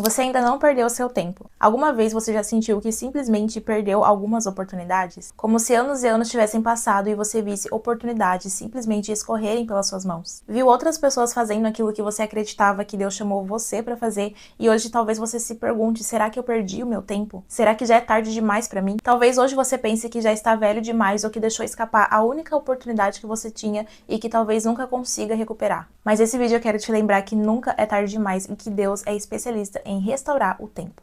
Você ainda não perdeu seu tempo. Alguma vez você já sentiu que simplesmente perdeu algumas oportunidades? Como se anos e anos tivessem passado e você visse oportunidades simplesmente escorrerem pelas suas mãos. Viu outras pessoas fazendo aquilo que você acreditava que Deus chamou você para fazer e hoje talvez você se pergunte, será que eu perdi o meu tempo? Será que já é tarde demais para mim? Talvez hoje você pense que já está velho demais ou que deixou escapar a única oportunidade que você tinha e que talvez nunca consiga recuperar. Mas esse vídeo eu quero te lembrar que nunca é tarde demais e que Deus é especialista em restaurar o tempo.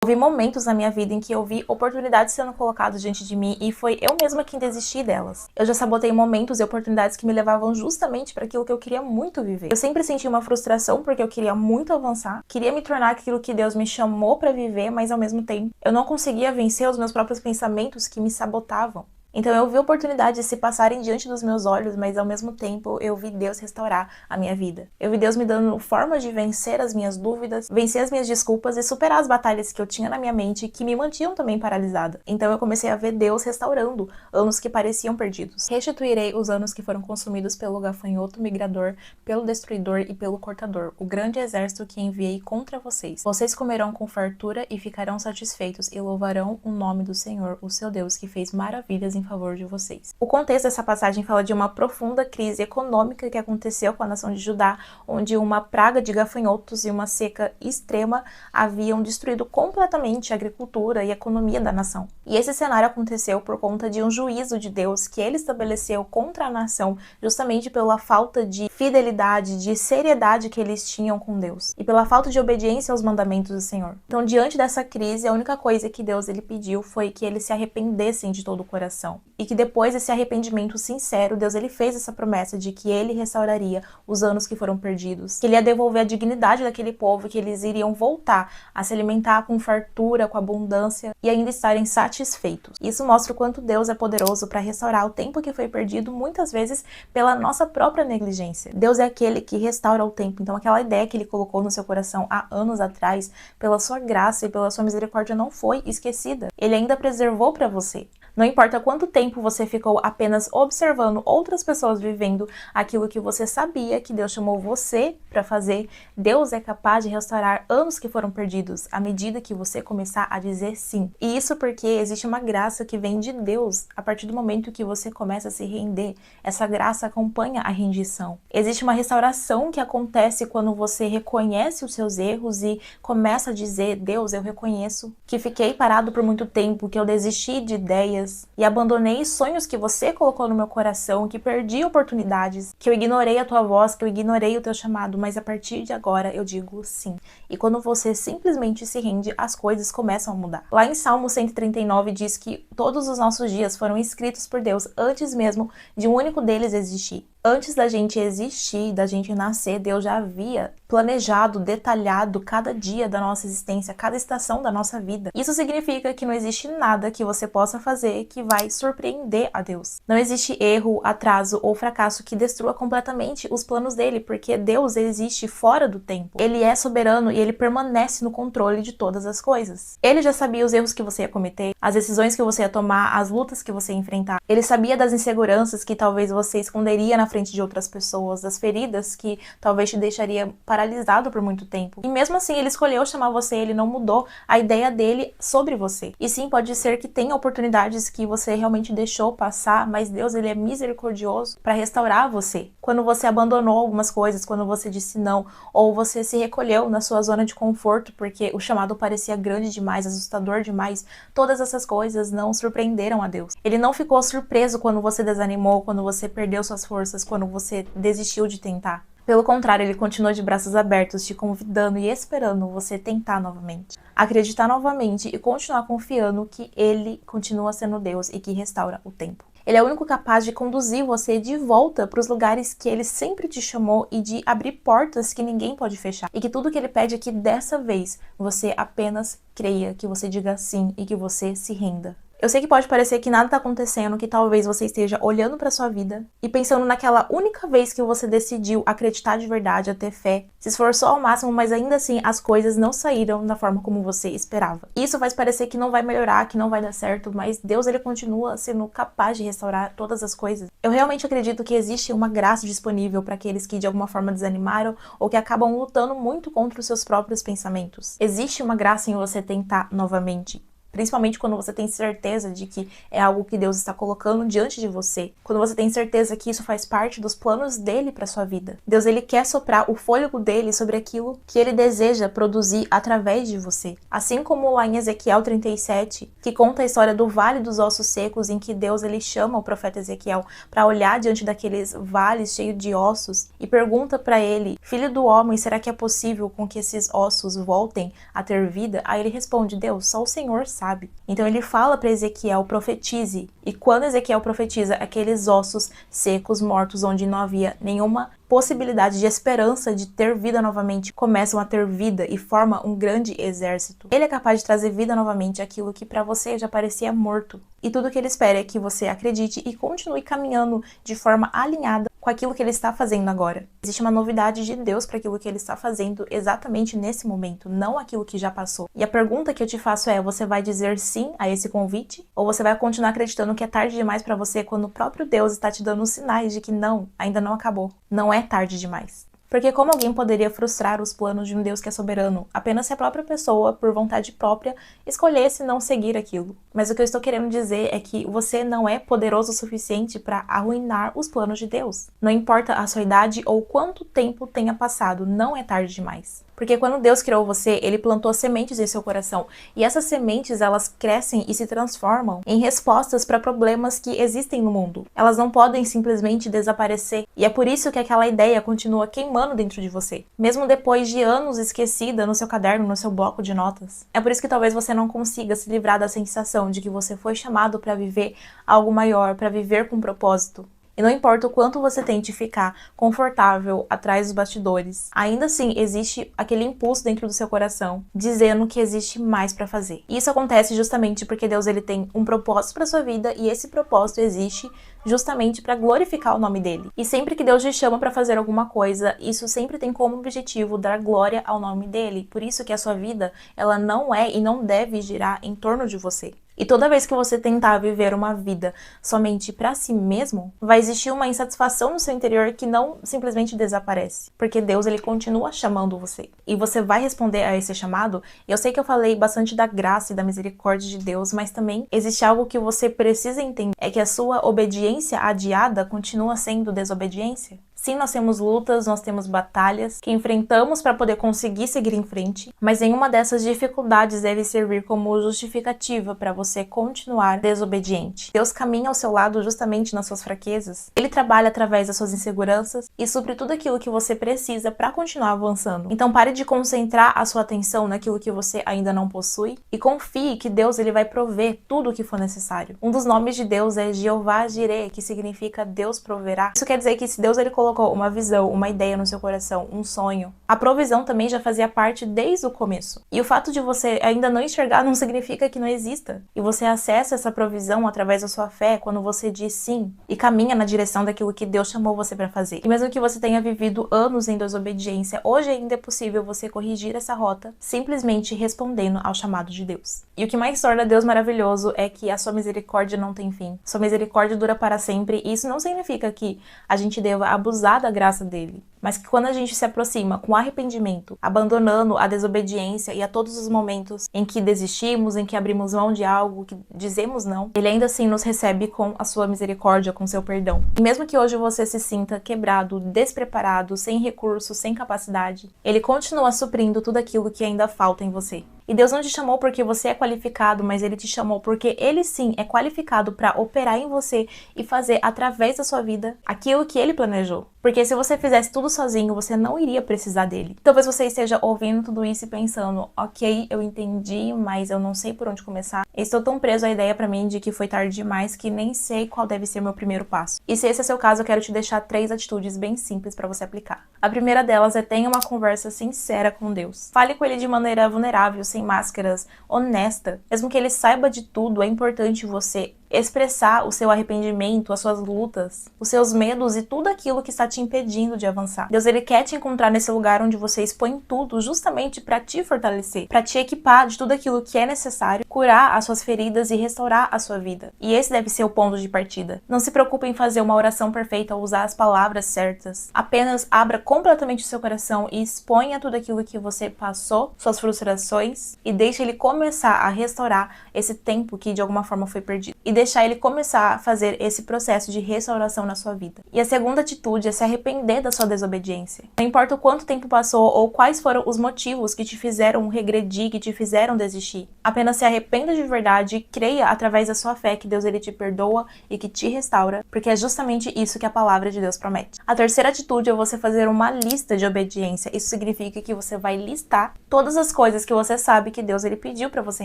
Houve momentos na minha vida em que eu vi oportunidades sendo colocadas diante de mim e foi eu mesma quem desisti delas. Eu já sabotei momentos e oportunidades que me levavam justamente para aquilo que eu queria muito viver. Eu sempre senti uma frustração porque eu queria muito avançar, queria me tornar aquilo que Deus me chamou para viver, mas ao mesmo tempo eu não conseguia vencer os meus próprios pensamentos que me sabotavam. Então eu vi oportunidades se passarem diante dos meus olhos, mas ao mesmo tempo eu vi Deus restaurar a minha vida. Eu vi Deus me dando formas de vencer as minhas dúvidas, vencer as minhas desculpas e superar as batalhas que eu tinha na minha mente que me mantinham também paralisada. Então eu comecei a ver Deus restaurando anos que pareciam perdidos. Restituirei os anos que foram consumidos pelo gafanhoto migrador, pelo destruidor e pelo cortador, o grande exército que enviei contra vocês. Vocês comerão com fartura e ficarão satisfeitos e louvarão o nome do Senhor, o seu Deus, que fez maravilhas em favor de vocês. O contexto dessa passagem fala de uma profunda crise econômica que aconteceu com a nação de Judá, onde uma praga de gafanhotos e uma seca extrema haviam destruído completamente a agricultura e a economia da nação. E esse cenário aconteceu por conta de um juízo de Deus que ele estabeleceu contra a nação, justamente pela falta de fidelidade, de seriedade que eles tinham com Deus, e pela falta de obediência aos mandamentos do Senhor. Então, diante dessa crise, a única coisa que Deus ele pediu foi que eles se arrependessem de todo o coração. E que depois desse arrependimento sincero, Deus ele fez essa promessa de que ele restauraria os anos que foram perdidos, que ele ia devolver a dignidade daquele povo, que eles iriam voltar a se alimentar com fartura, com abundância e ainda estarem satisfeitos. Isso mostra o quanto Deus é poderoso para restaurar o tempo que foi perdido, muitas vezes pela nossa própria negligência. Deus é aquele que restaura o tempo, então aquela ideia que ele colocou no seu coração há anos atrás, pela sua graça e pela sua misericórdia não foi esquecida. Ele ainda preservou para você. Não importa quanto tempo você ficou apenas observando outras pessoas vivendo aquilo que você sabia que Deus chamou você para fazer, Deus é capaz de restaurar anos que foram perdidos à medida que você começar a dizer sim. E isso porque existe uma graça que vem de Deus a partir do momento que você começa a se render. Essa graça acompanha a rendição. Existe uma restauração que acontece quando você reconhece os seus erros e começa a dizer, Deus, eu reconheço que fiquei parado por muito tempo, que eu desisti de ideias, e abandonei sonhos que você colocou no meu coração, que perdi oportunidades, que eu ignorei a tua voz, que eu ignorei o teu chamado, mas a partir de agora eu digo sim. E quando você simplesmente se rende, as coisas começam a mudar. Lá em Salmo 139 diz que todos os nossos dias foram escritos por Deus antes mesmo de um único deles existir. Antes da gente existir, da gente nascer, Deus já havia planejado, detalhado cada dia da nossa existência, cada estação da nossa vida. Isso significa que não existe nada que você possa fazer que vai surpreender a Deus. Não existe erro, atraso ou fracasso que destrua completamente os planos dele, porque Deus existe fora do tempo. Ele é soberano e ele permanece no controle de todas as coisas. Ele já sabia os erros que você ia cometer, as decisões que você ia tomar, as lutas que você ia enfrentar. Ele sabia das inseguranças que talvez você esconderia na frente de outras pessoas, das feridas que talvez te deixaria paralisado por muito tempo. E mesmo assim, ele escolheu chamar você, ele não mudou a ideia dele sobre você. E sim, pode ser que tenha oportunidades que você realmente deixou passar, mas Deus, ele é misericordioso para restaurar você. Quando você abandonou algumas coisas, quando você disse não, ou você se recolheu na sua zona de conforto porque o chamado parecia grande demais, assustador demais, todas essas coisas não surpreenderam a Deus. Ele não ficou surpreso quando você desanimou, quando você perdeu suas forças, quando você desistiu de tentar. Pelo contrário, ele continuou de braços abertos, te convidando e esperando você tentar novamente. Acreditar novamente e continuar confiando que ele continua sendo Deus e que restaura o tempo. Ele é o único capaz de conduzir você de volta para os lugares que ele sempre te chamou e de abrir portas que ninguém pode fechar. E que tudo que ele pede é que dessa vez você apenas creia, que você diga sim e que você se renda. Eu sei que pode parecer que nada tá acontecendo, que talvez você esteja olhando pra sua vida e pensando naquela única vez que você decidiu acreditar de verdade, a ter fé, se esforçou ao máximo, mas ainda assim as coisas não saíram da forma como você esperava. Isso faz parecer que não vai melhorar, que não vai dar certo, mas Deus, ele continua sendo capaz de restaurar todas as coisas. Eu realmente acredito que existe uma graça disponível para aqueles que de alguma forma desanimaram ou que acabam lutando muito contra os seus próprios pensamentos. Existe uma graça em você tentar novamente. Principalmente quando você tem certeza de que é algo que Deus está colocando diante de você. Quando você tem certeza que isso faz parte dos planos dele para sua vida. Deus, ele quer soprar o fôlego dele sobre aquilo que ele deseja produzir através de você. Assim como lá em Ezequiel 37, que conta a história do Vale dos Ossos Secos, em que Deus, ele chama o profeta Ezequiel para olhar diante daqueles vales cheios de ossos e pergunta para ele: filho do homem, será que é possível com que esses ossos voltem a ter vida? Aí ele responde: Deus, só o Senhor sabe. Então ele fala para Ezequiel: profetize. E quando Ezequiel profetiza, aqueles ossos secos, mortos, onde não havia nenhuma possibilidade de esperança de ter vida novamente, começam a ter vida e forma um grande exército. Ele é capaz de trazer vida novamente àquilo que para você já parecia morto. E tudo que ele espera é que você acredite e continue caminhando de forma alinhada com aquilo que ele está fazendo agora. Existe uma novidade de Deus para aquilo que ele está fazendo exatamente nesse momento, não aquilo que já passou. E a pergunta que eu te faço é: você vai dizer sim a esse convite? Ou você vai continuar acreditando que é tarde demais para você quando o próprio Deus está te dando sinais de que não, ainda não acabou. Não é tarde demais. Porque como alguém poderia frustrar os planos de um Deus que é soberano apenas se a própria pessoa, por vontade própria, escolhesse não seguir aquilo? Mas o que eu estou querendo dizer é que você não é poderoso o suficiente para arruinar os planos de Deus. Não importa a sua idade ou quanto tempo tenha passado, não é tarde demais. Porque quando Deus criou você, ele plantou sementes em seu coração. E essas sementes, elas crescem e se transformam em respostas para problemas que existem no mundo. Elas não podem simplesmente desaparecer. E é por isso que aquela ideia continua queimando dentro de você. Mesmo depois de anos esquecida no seu caderno, no seu bloco de notas. É por isso que talvez você não consiga se livrar da sensação de que você foi chamado para viver algo maior, para viver com propósito. E não importa o quanto você tente ficar confortável atrás dos bastidores, ainda assim existe aquele impulso dentro do seu coração dizendo que existe mais para fazer. E isso acontece justamente porque Deus, ele tem um propósito para sua vida e esse propósito existe justamente para glorificar o nome dele. E sempre que Deus te chama para fazer alguma coisa, isso sempre tem como objetivo dar glória ao nome dele. Por isso que a sua vida, ela não é e não deve girar em torno de você. E toda vez que você tentar viver uma vida somente para si mesmo, vai existir uma insatisfação no seu interior que não simplesmente desaparece. Porque Deus, ele continua chamando você. E você vai responder a esse chamado. Eu sei que eu falei bastante da graça e da misericórdia de Deus, mas também existe algo que você precisa entender. É que a sua obediência adiada continua sendo desobediência. Sim, nós temos lutas, nós temos batalhas que enfrentamos para poder conseguir seguir em frente, mas nenhuma dessas dificuldades deve servir como justificativa para você continuar desobediente. Deus caminha ao seu lado justamente nas suas fraquezas. Ele trabalha através das suas inseguranças e supre tudo aquilo que você precisa para continuar avançando. Então pare de concentrar a sua atenção naquilo que você ainda não possui e confie que Deus, ele vai prover tudo o que for necessário. Um dos nomes de Deus é Jeová Jireh, que significa Deus proverá. Isso quer dizer que se Deus, ele colocou uma visão, uma ideia no seu coração, um sonho, a provisão também já fazia parte desde o começo. E o fato de você ainda não enxergar não significa que não exista. E você acessa essa provisão através da sua fé quando você diz sim e caminha na direção daquilo que Deus chamou você para fazer. E mesmo que você tenha vivido anos em desobediência, hoje ainda é possível você corrigir essa rota simplesmente respondendo ao chamado de Deus. E o que mais torna Deus maravilhoso é que a sua misericórdia não tem fim. Sua misericórdia dura para sempre e isso não significa que a gente deva abusar da graça dele, mas que quando a gente se aproxima com arrependimento, abandonando a desobediência e a todos os momentos em que desistimos, em que abrimos mão de algo, que dizemos não, ele ainda assim nos recebe com a sua misericórdia, com seu perdão. E mesmo que hoje você se sinta quebrado, despreparado, sem recursos, sem capacidade, ele continua suprindo tudo aquilo que ainda falta em você. E Deus não te chamou porque você é qualificado, mas ele te chamou porque ele sim é qualificado para operar em você e fazer através da sua vida aquilo que ele planejou. Porque se você fizesse tudo tudo sozinho, você não iria precisar dele. Talvez você esteja ouvindo tudo isso e pensando, ok, eu entendi, mas eu não sei por onde começar. Estou tão preso à ideia pra mim de que foi tarde demais que nem sei qual deve ser meu primeiro passo. E se esse é seu caso, eu quero te deixar 3 atitudes bem simples pra você aplicar. A primeira delas é tenha uma conversa sincera com Deus. Fale com ele de maneira vulnerável, sem máscaras, honesta. Mesmo que ele saiba de tudo, é importante você expressar o seu arrependimento, as suas lutas, os seus medos e tudo aquilo que está te impedindo de avançar. Deus, ele quer te encontrar nesse lugar onde você expõe tudo justamente para te fortalecer, para te equipar de tudo aquilo que é necessário, curar as suas feridas e restaurar a sua vida. E esse deve ser o ponto de partida. Não se preocupe em fazer uma oração perfeita ou usar as palavras certas. Apenas abra completamente o seu coração e exponha tudo aquilo que você passou, suas frustrações, e deixe ele começar a restaurar esse tempo que de alguma forma foi perdido. E deixar ele começar a fazer esse processo de restauração na sua vida. E a segunda atitude é se arrepender da sua desobediência. Não importa o quanto tempo passou ou quais foram os motivos que te fizeram regredir, que te fizeram desistir. Apenas se arrependa de verdade e creia através da sua fé que Deus ele te perdoa e que te restaura, porque é justamente isso que a palavra de Deus promete. A terceira atitude é você fazer uma lista de obediência. Isso significa que você vai listar todas as coisas que você sabe que Deus ele pediu para você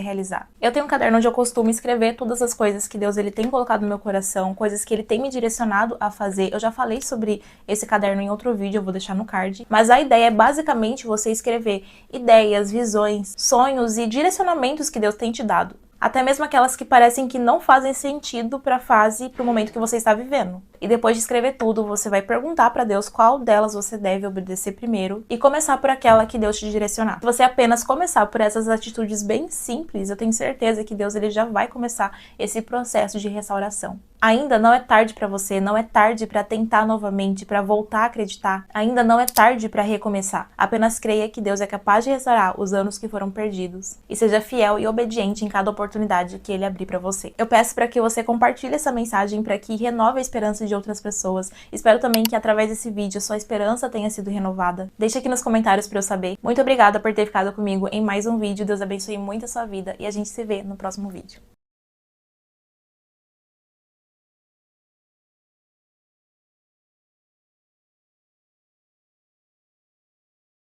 realizar. Eu tenho um caderno onde eu costumo escrever todas as coisas que Deus ele tem colocado no meu coração, coisas que ele tem me direcionado a fazer. Eu já falei sobre esse caderno em outro vídeo, eu vou deixar no card. Mas a ideia é basicamente você escrever ideias, visões, sonhos e direcionamentos que Deus tem te dado. Até mesmo aquelas que parecem que não fazem sentido para a fase, para o momento que você está vivendo. E depois de escrever tudo, você vai perguntar para Deus qual delas você deve obedecer primeiro e começar por aquela que Deus te direcionar. Se você apenas começar por essas atitudes bem simples, eu tenho certeza que Deus ele já vai começar esse processo de restauração. Ainda não é tarde para você, não é tarde para tentar novamente, para voltar a acreditar. Ainda não é tarde para recomeçar. Apenas creia que Deus é capaz de restaurar os anos que foram perdidos e seja fiel e obediente em cada oportunidade que Ele abrir para você. Eu peço para que você compartilhe essa mensagem para que renove a esperança de outras pessoas. Espero também que através desse vídeo sua esperança tenha sido renovada. Deixe aqui nos comentários para eu saber. Muito obrigada por ter ficado comigo em mais um vídeo. Deus abençoe muito a sua vida e a gente se vê no próximo vídeo.